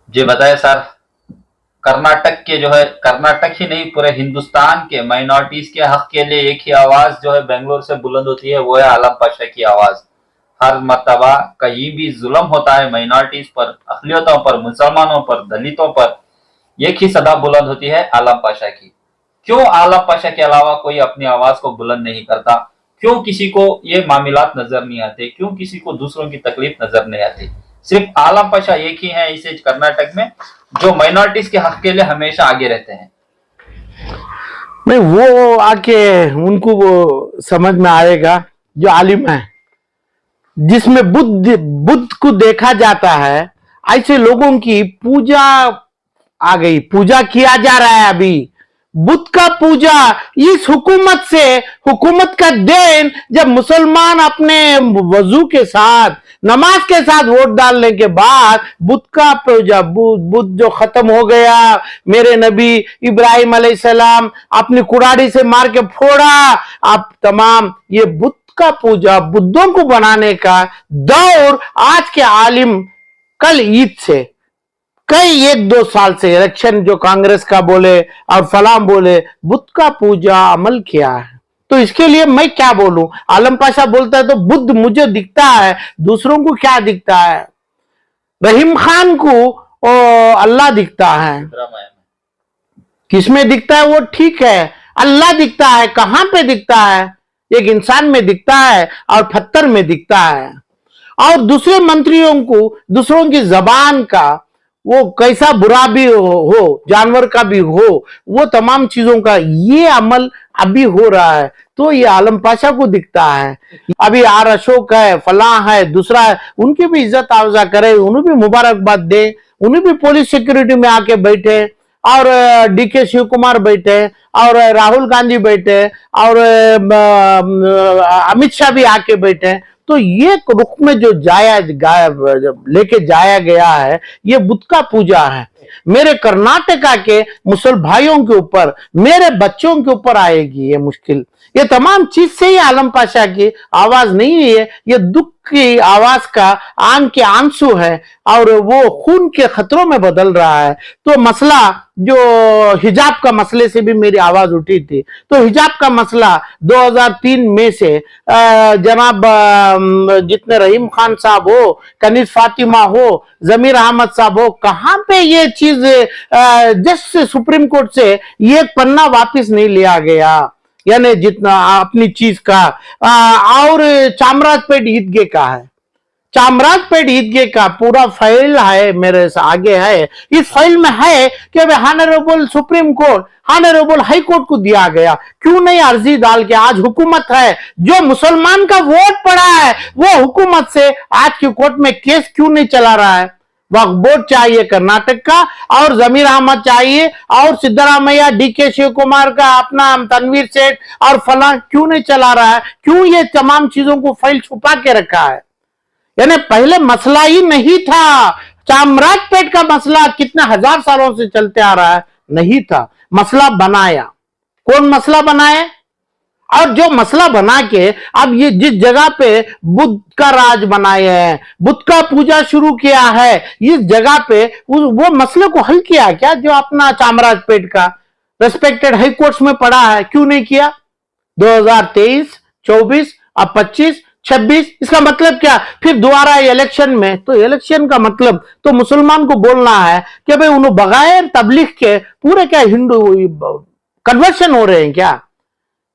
जी बताए सर। कर्नाटक के जो है, कर्नाटक ही नहीं पूरे हिंदुस्तान के माइनॉरिटीज के हक के लिए एक ही आवाज जो है बेंगलोर से बुलंद होती है, वो है आलम पाशा की आवाज। हर मर्तबा कहीं भी जुल्म होता है माइनॉरिटीज पर, अकलियतों पर, मुसलमानों पर, दलितों पर, एक ही सदा बुलंद होती है आलम पाशा की। क्यों आलम पाशा के अलावा कोई अपनी आवाज को बुलंद नहीं करता? क्यों किसी को ये मामलात नजर नहीं आते? क्यों किसी को दूसरों की तकलीफ नजर नहीं आती? सिर्फ आलम पाशा एक ही है इसे कर्नाटक में जो माइनॉरिटीज के हक के लिए हमेशा आगे रहते हैं। नहीं, वो आके उनको वो समझ में आएगा जो आलिम है, जिसमें बुद्ध को देखा जाता है, ऐसे लोगों की पूजा आ गई, पूजा किया जा रहा है अभी बुद्ध का पूजा। इस हुकूमत से, हुकूमत का देन, जब मुसलमान अपने वजू के साथ, नमाज के साथ वोट डालने के बाद बुद्ध का पूजा, बुद्ध जो खत्म हो गया, मेरे नबी इब्राहिम अलैहिस्सलाम अपनी कुराड़ी से मार के फोड़ा, अब तमाम ये बुद्ध का पूजा, बुद्धों को बनाने का दौर आज के आलिम कल ईद से कई 1-2 साल से इलेक्शन जो कांग्रेस का बोले और फलाम बोले, बुद्ध का पूजा अमल किया है। तो इसके लिए मैं क्या बोलूं? आलम पाशा बोलता है तो बुद्ध मुझे दिखता है, दूसरों को क्या दिखता है? रहीम खान को अल्लाह दिखता है। किसमें दिखता है वो ठीक है, अल्लाह दिखता है। कहां पे दिखता है? एक इंसान में दिखता है और पत्थर में दिखता है। और दूसरे मंत्रियों को दूसरों की जबान का, वो कैसा बुरा भी हो, जानवर का भी हो, वो तमाम चीजों का ये अमल अभी हो रहा है, तो ये आलम पाशा को दिखता है। अभी आर अशोक है, फलां है, दूसरा है, उनकी भी इज्जत अफजा करे, उन्हें भी मुबारकबाद दे, उन्हें भी पुलिस सिक्योरिटी में आके बैठे, और डीके शिव कुमार बैठे, और राहुल गांधी बैठे, और अमित शाह भी आके बैठे। तो ये रुख में जो लेके जाया गया है, ये बुद्ध का पूजा है। मेरे कर्नाटका के मुसल भाइयों के ऊपर, मेरे बच्चों के ऊपर आएगी ये मुश्किल। ये तमाम चीज से ही आलम पाशा की आवाज नहीं है, ये दुख की आवाज का आंख के आंसू है, और वो खून के खतरों में बदल रहा है। तो मसला जो हिजाब का मसले से भी मेरी आवाज उठी थी, तो हिजाब का मसला 2003 में से जनाब जितने रहीम खान साहब हो, कनीज फातिमा हो, जमीर अहमद साहब हो, कहां पे ये चीज जस्ट सुप्रीम कोर्ट से ये पन्ना वापस नहीं लिया गया, यानी जितना अपनी चीज का। और चामराजपेट ईदगाह का है, चामराजपेट ईदगाह का पूरा फाइल है मेरे आगे है। इस फाइल में है कि honourable supreme court, honourable high court को दिया गया, क्यों नहीं अर्जी डाल के? आज हुकूमत है जो मुसलमान का वोट पड़ा है, वो हुकूमत से आज की कोर्ट में केस क्यों नहीं चला रहा है? वक्फ बोर्ड चाहिए कर्नाटक का, और जमीर अहमद चाहिए, और सिद्धरामैया, डीके शिव कुमार का अपना तनवीर सेठ और फला क्यों नहीं चला रहा है? क्यों ये तमाम चीजों को फाइल छुपा के रखा है? यानी पहले मसला ही नहीं था। चामराजपेट का मसला कितने हजार सालों से चलते आ रहा है, नहीं था। मसला बनाया, कौन मसला बनाया? और जो मसला बना के अब ये जिस जगह पे बुद्ध का राज बनाए हैं, बुद्ध का पूजा शुरू किया है, इस जगह पे वो मसले को हल किया क्या? जो अपना चामराजपेट का रेस्पेक्टेड हाई कोर्ट्स में पड़ा है, क्यों नहीं किया? 2023, 24, अब 25, 26, इसका मतलब क्या? फिर दोबारा इलेक्शन में, तो इलेक्शन का मतलब तो मुसलमान को बोलना है कि भाई उन्होंने बगैर तबलीग के पूरे क्या हिंदू कन्वर्शन हो रहे हैं क्या?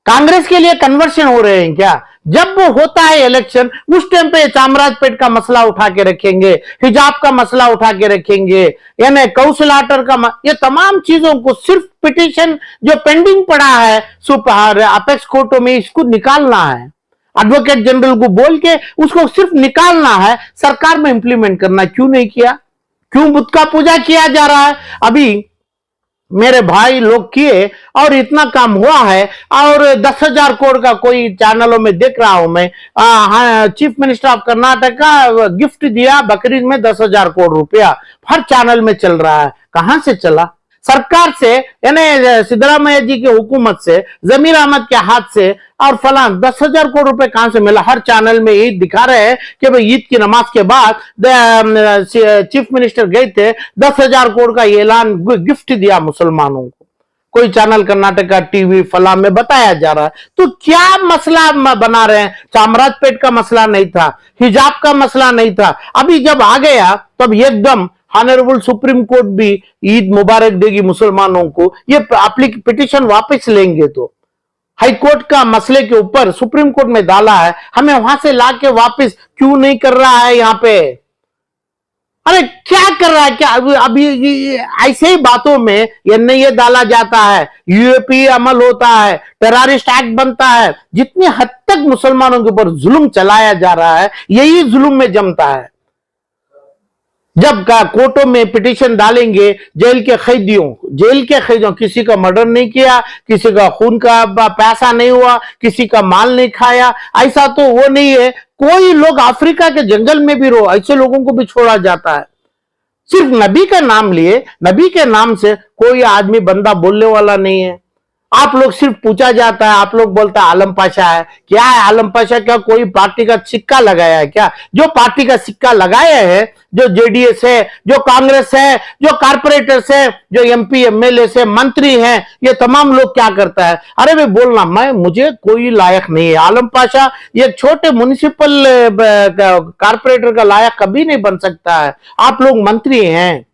कांग्रेस के लिए कन्वर्शन हो रहे हैं क्या? जब वो होता है इलेक्शन, उस टाइम पे चामराजपेट का मसला उठा के रखेंगे, हिजाब का मसला उठा के रखेंगे, यानी कौशल आटर का ये तमाम चीजों को, सिर्फ पिटीशन जो पेंडिंग पड़ा है सुपर अपेक्स कोर्टों में, इसको निकालना है। एडवोकेट जनरल को बोल के उसको सिर्फ निकालना है, सरकार में इंप्लीमेंट करना। क्यों नहीं किया? क्यों बुद्ध का पूजा किया जा रहा है? अभी मेरे भाई लोग किए और इतना काम हुआ है, और 10,000 करोड़ का कोई चैनलों में देख रहा हूं मैं, चीफ मिनिस्टर ऑफ कर्नाटक का गिफ्ट दिया बकरीद में 10,000 करोड़ रुपया, हर चैनल में चल रहा है। कहां से चला? सरकार से, यानी सिद्धरामैया जी की हुकूमत से, जमीर अहमद के हाथ से, और फलां 10,000 करोड़ रुपए कहां से मिला? हर चैनल में ईद दिखा रहे हैं कि भाई ईद की नमाज के बाद चीफ मिनिस्टर गए थे, 10,000 करोड़ का ऐलान गिफ्ट दिया मुसलमानों को। कोई चैनल कर्नाटका टीवी फला में बताया जा रहा है। तो क्या मसला बना रहे हैं? चामराजपेट का मसला नहीं था, हिजाब का मसला नहीं था, अभी जब आ गया तब एकदम ऑनरेबल सुप्रीम कोर्ट भी ईद मुबारक देगी मुसलमानों को, ये पिटिशन वापस लेंगे। तो हाई कोर्ट का मसले के ऊपर सुप्रीम कोर्ट में डाला है, हमें वहां से लाके वापस क्यों नहीं कर रहा है? यहां पे अरे क्या कर रहा है? क्या अभी ऐसे ही बातों में ये डाला जाता है, यूएपी अमल होता है, टेररिस्ट एक्ट बनता है। जितनी हद तक मुसलमानों के ऊपर जुल्म चलाया जा रहा है, यही जुल्म में जमता है। जब कोर्टों में पिटीशन डालेंगे, जेल के कैदियों, किसी का मर्डर नहीं किया, किसी का खून का पैसा नहीं हुआ, किसी का माल नहीं खाया, ऐसा तो वो नहीं है। कोई लोग अफ्रीका के जंगल में भी रहो, ऐसे लोगों को भी छोड़ा जाता है। सिर्फ नबी का नाम लिए, नबी के नाम से कोई आदमी बंदा बोलने वाला नहीं है। आप लोग सिर्फ पूछा जाता है, आप लोग बोलता है आलम पाशा है। क्या है आलम पाशा? क्या कोई पार्टी का सिक्का लगाया है क्या? जो पार्टी का सिक्का लगाया है, जो जेडीएस है, जो कांग्रेस है, जो कारपोरेटर्स है, जो एमपी एमएलए से मंत्री हैं, ये तमाम लोग क्या करता है? अरे भाई बोलना, मुझे कोई लायक नहीं है। आलम पाशा ये छोटे म्युनिसिपल कारपोरेटर का लायक कभी नहीं बन सकता है। आप लोग मंत्री हैं,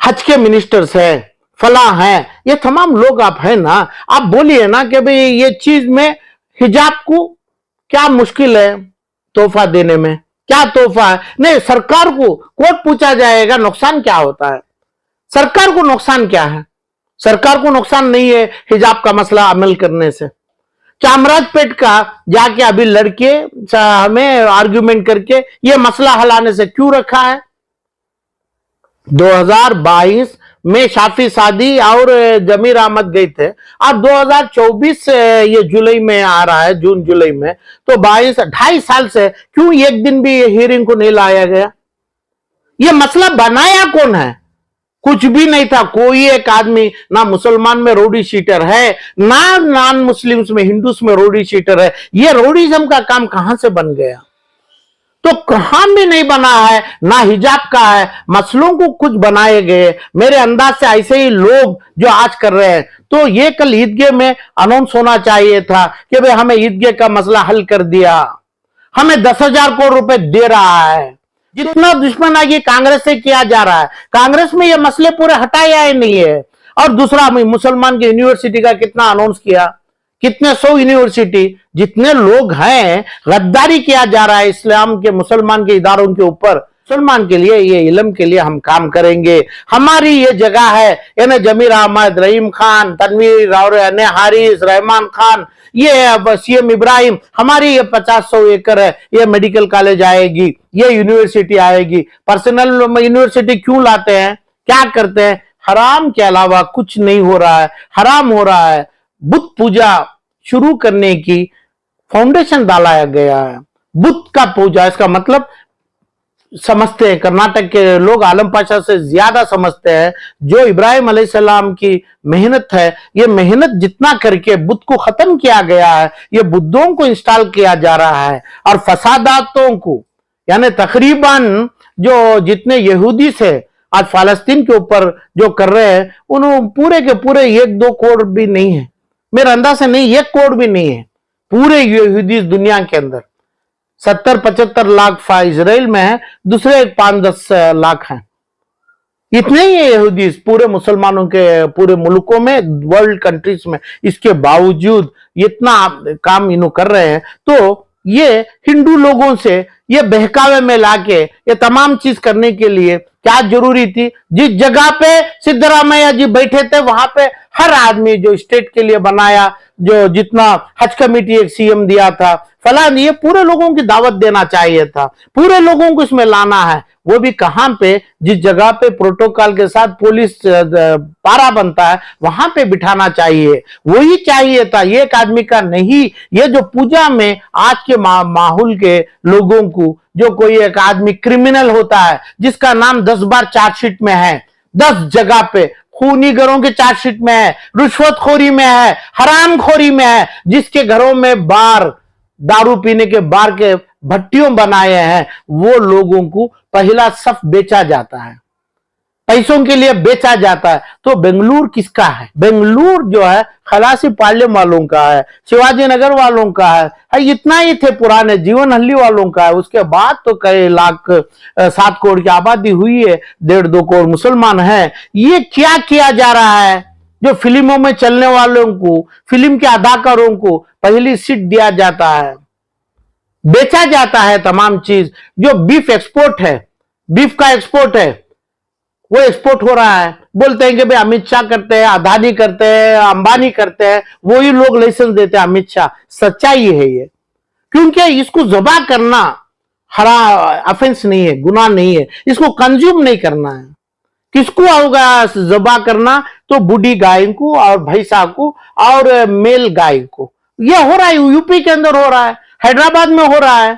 हज के मिनिस्टर्स है, फला है, ये तमाम लोग आप है ना। आप बोलिए ना कि भाई ये चीज में हिजाब को क्या मुश्किल है तोहफा देने में? क्या तोहफा है? नहीं, सरकार को कोर्ट पूछा जाएगा नुकसान क्या होता है। सरकार को नुकसान क्या है? सरकार को नुकसान नहीं है हिजाब का मसला अमल करने से। चामराजपेट का जाके अभी लड़के हमें आर्ग्यूमेंट करके ये मसला हलाने से क्यों रखा है? 2022 में शाफी सादी और जमीर अहमद गए थे, और 2024 ये जुलाई में आ रहा है, जून जुलाई में, तो 2.5 साल से क्यों एक दिन भी ये हियरिंग को नहीं लाया गया? ये मसला बनाया कौन है? कुछ भी नहीं था। कोई एक आदमी, ना मुसलमान में रोडी शीटर है, ना नॉन मुस्लिम्स में, हिंदूस में रोडी शीटर है। ये रोडीज्म का काम कहां से बन गया? तो कहां भी नहीं बना है, ना हिजाब का है। मसलों को कुछ बनाए गए, मेरे अंदाज से ऐसे ही लोग जो आज कर रहे हैं। तो ये कल ईदगाह में अनाउंस होना चाहिए था कि भाई हमें ईदगाह का मसला हल कर दिया, हमें 10,000 करोड़ रुपए दे रहा है। जितना दुश्मनागी कांग्रेस से किया जा रहा है, कांग्रेस में ये मसले पूरे हटाया ही नहीं है। और दूसरा, मुसलमान की यूनिवर्सिटी का कितना अनाउंस किया, कितने 100 यूनिवर्सिटी, जितने लोग हैं, गद्दारी किया जा रहा है इस्लाम के, मुसलमान के इदारों के ऊपर। मुसलमान के लिए, ये इल्म के लिए हम काम करेंगे, हमारी ये जगह है। यानी जमीर अहमद, रहीम खान, तनवीर और हारिस, रहमान खान, ये सीएम इब्राहिम, हमारी ये 50-100 एकड़ है, ये मेडिकल कॉलेज आएगी, ये यूनिवर्सिटी आएगी। पर्सनल यूनिवर्सिटी क्यों लाते हैं? क्या करते हैं? हराम के अलावा कुछ नहीं हो रहा है, हराम हो रहा है। बुत पूजा शुरू करने की फाउंडेशन डाला गया है। बुत का पूजा, इसका मतलब समझते हैं कर्नाटक के लोग, आलम पाशा से ज्यादा समझते हैं। जो इब्राहिम अलैहिस्सलाम की मेहनत है, ये मेहनत जितना करके बुत को खत्म किया गया है, ये बुद्धों को इंस्टॉल किया जा रहा है। और फसादातों को, यानी तकरीबन जो जितने यहूदी से आज फालस्तीन के ऊपर जो कर रहे हैं, उन्होंने पूरे के पूरे 1-2 करोड़ भी नहीं है, मेरे अंदाज से नहीं, 1 करोड़ भी नहीं है पूरे यहूदी दुनिया के अंदर। 70-75 लाख इजराइल में है, दूसरे 5-10 लाख हैं। इतने ही है यहूदी पूरे मुसलमानों के पूरे मुल्कों में, वर्ल्ड कंट्रीज में। इसके बावजूद इतना काम इन्हों कर रहे हैं। तो ये हिंदू लोगों से ये बहकावे में लाके ये तमाम चीज करने के लिए क्या जरूरी थी? जिस जगह पे सिद्धरामैया जी बैठे थे, वहां पे हर आदमी जो स्टेट के लिए बनाया, जो जितना हज कमेटी एक सीएम दिया था, फलान, ये पूरे लोगों की दावत देना चाहिए था, पूरे लोगों को इसमें लाना है। वो भी कहां पे? जिस जगह पे प्रोटोकॉल के साथ पुलिस पारा बनता है, वहां पे बिठाना चाहिए। वही चाहिए था, ये एक आदमी का नहीं। ये जो पूजा में आज के माहौल के लोगों को, जो कोई एक आदमी क्रिमिनल होता है जिसका नाम 10 बार चार्जशीट में है, 10 जगह पे खूनीगरों के चार्जशीट में है, रिश्वतखोरी में है, हरामखोरी में है, जिसके घरों में बार दारू पीने के बार के भट्टियों बनाए हैं, वो लोगों को पहला सफ बेचा जाता है, पैसों के लिए बेचा जाता है। तो बेंगलुरु किसका है? बेंगलुरु जो है खलासी पाಳ್యం वालों का है, शिवाजी नगर वालों का है, इतना ही थे पुराने जीवन हल्ली वालों का है। उसके बाद तो कई लाख 7 करोड़ की आबादी हुई है, 1.5-2 करोड़ मुसलमान हैं। ये क्या किया जा रहा है? जो फिल्मों में चलने वालों को, फिल्म के अदाकारों को पहली सीट दिया जाता है, बेचा जाता है तमाम चीज। जो बीफ एक्सपोर्ट है, बीफ का एक्सपोर्ट है, वो एक्सपोर्ट हो रहा है। बोलते हैं कि भाई अमित शाह करते हैं, अदानी करते हैं, अंबानी करते हैं, वही लोग लाइसेंस देते हैं, अमित शाह। सच्चाई है ये, क्योंकि इसको ज़बा करना हरा ऑफेंस नहीं है, गुनाह नहीं है, इसको कंज्यूम नहीं करना है। किसको होगा ज़बा करना? तो बूढ़ी गाय को और भैंसा को और मेल गाय को। यह हो रहा है, यूपी के अंदर हो रहा है, हैदराबाद में हो रहा है,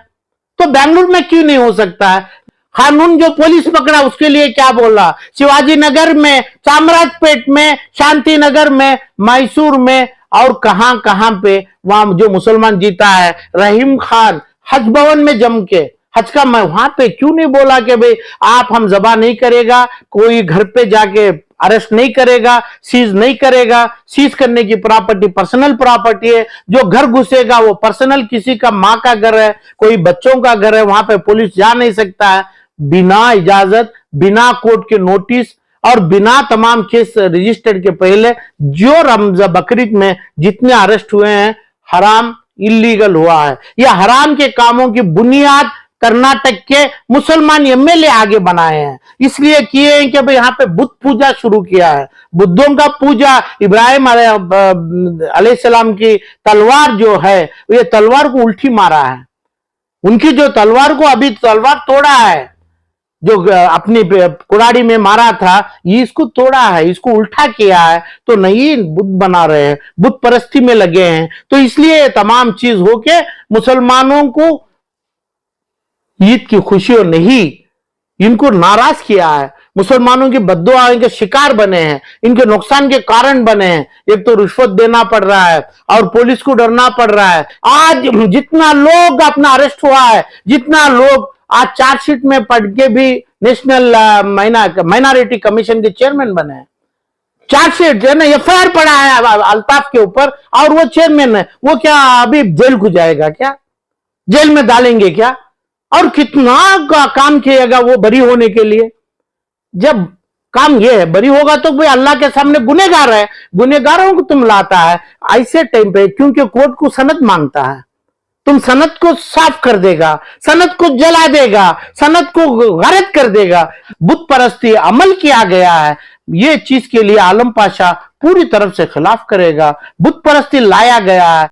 तो बेंगलुरु में क्यों नहीं हो सकता है? कानून जो पुलिस पकड़ा उसके लिए क्या बोला? शिवाजी नगर में, चामराजपेट में, शांति नगर में, मैसूर में और कहां कहां पे वहां जो मुसलमान जीता है, रहीम खान हज भवन में जम के हज का, मैं वहां पे क्यों नहीं बोला कि भाई आप हम ज़बा नहीं करेगा, कोई घर पे जाके अरेस्ट नहीं करेगा, सीज नहीं करेगा। सीज करने की प्रॉपर्टी पर्सनल प्रॉपर्टी है, जो घर घुसेगा वो पर्सनल, किसी का माँ का घर है, कोई बच्चों का घर है, वहां पे पुलिस जा नहीं सकता है बिना इजाजत, बिना कोर्ट के नोटिस और बिना तमाम केस रजिस्टर्ड के पहले। जो रमजान बकरीद में जितने अरेस्ट हुए हैं, हराम इलीगल हुआ है। यह हराम के कामों की बुनियाद कर्नाटक के मुसलमान एमएलए आगे बनाए हैं, इसलिए किए हैं कि भाई यहाँ पे बुद्ध पूजा शुरू किया है, बुद्धों का पूजा। इब्राहिम अलैहिस्सलाम की तलवार जो है, ये तलवार को उल्टी मारा है, उनकी जो तलवार को अभी तलवार तोड़ा है, जो अपनी कुड़ाड़ी में मारा था, ये इसको तोड़ा है, इसको उल्टा किया है। तो नहीं बुद्ध बना रहे हैं, बुद्ध परस्ती में लगे हैं। तो इसलिए तमाम चीज होके मुसलमानों को ईद की खुशियों नहीं, इनको नाराज किया है, मुसलमानों की बद्दुआ के शिकार बने हैं, इनके नुकसान के कारण बने हैं। एक तो रिश्वत देना पड़ रहा है और पुलिस को डरना पड़ रहा है। आज जितना लोग अपना अरेस्ट हुआ है, जितना लोग आज चार्जशीट में पढ़ के भी नेशनल माइनॉरिटी कमीशन के चेयरमैन बने हैं, चार्जशीट है ना, एफआईआर पड़ा है अल्ताफ के ऊपर और वो चेयरमैन है, वो क्या अभी जेल को जाएगा क्या? जेल में डालेंगे क्या? और कितना काम किएगा वो बरी होने के लिए? जब काम ये है बरी होगा तो भाई अल्लाह के सामने गुनेगार है, गुनेगारों को तुम लाता है ऐसे टाइम पे, क्योंकि कोर्ट को सनद मांगता है। तुम सनद को साफ कर देगा, सनद को जला देगा, सनद को गलत कर देगा। बुत परस्ती अमल किया गया है, ये चीज के लिए आलम पाशा पूरी तरफ से खिलाफ करेगा। बुत परस्ती लाया गया है,